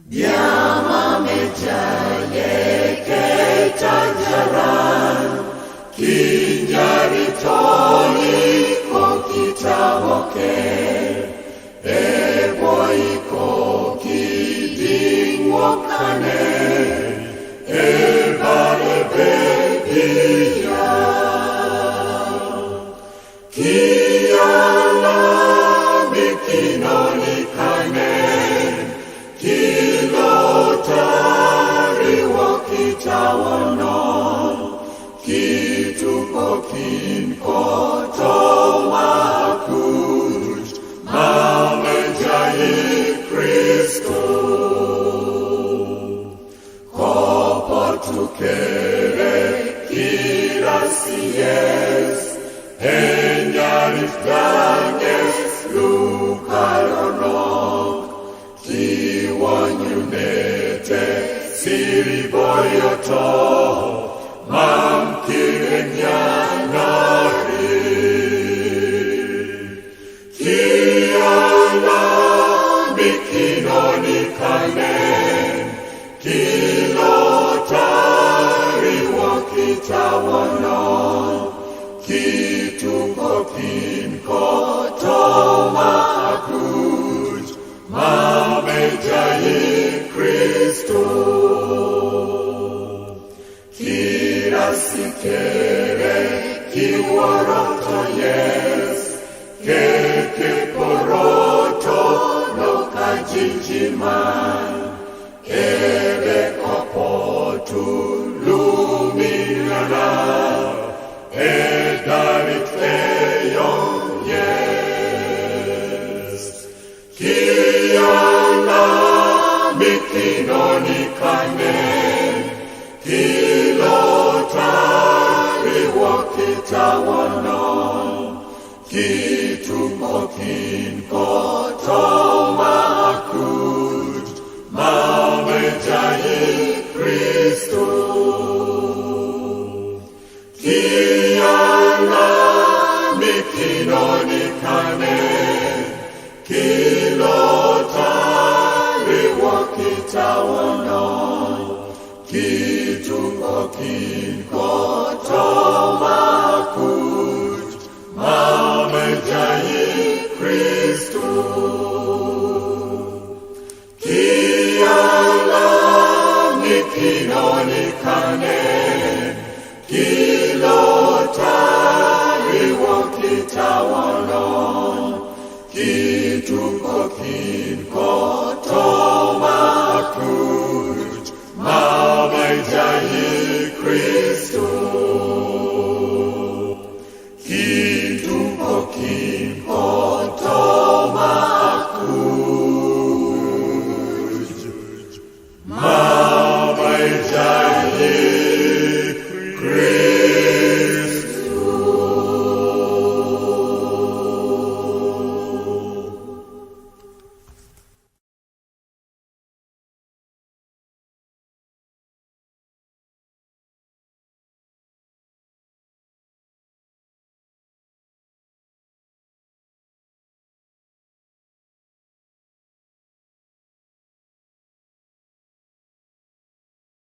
Diama mejaye ketanjaran, kinjari toni kokitawoke, eboiko kidingwokane, ebare bebia. Kiala mikinonikane, kilotari wakitawono, kituko kinkoto makuj, mamejai Kristo. Kopotukere kirasies, enyarif dages lukalonok, kiwanyunete siriboyoto, mamkirenyanari. Kiala mikinonikane, kilotari wakitawono, kituko kinkoto makuj, mamejai Kristo. Kirasikere kiworoto yes, kekeporoto no kajijiman, ere kopotu luminara, edarit eyon yes. Kiala mikinonikane, kilotari wakitawono, kituko kinkoto makuj, mamejai Kristo. Kiala mikinonikane, kilotari wakitawono, kituko kinkoto makuj, mamejai Kristo. Kiala mikinonikane, kilotari wakitawono,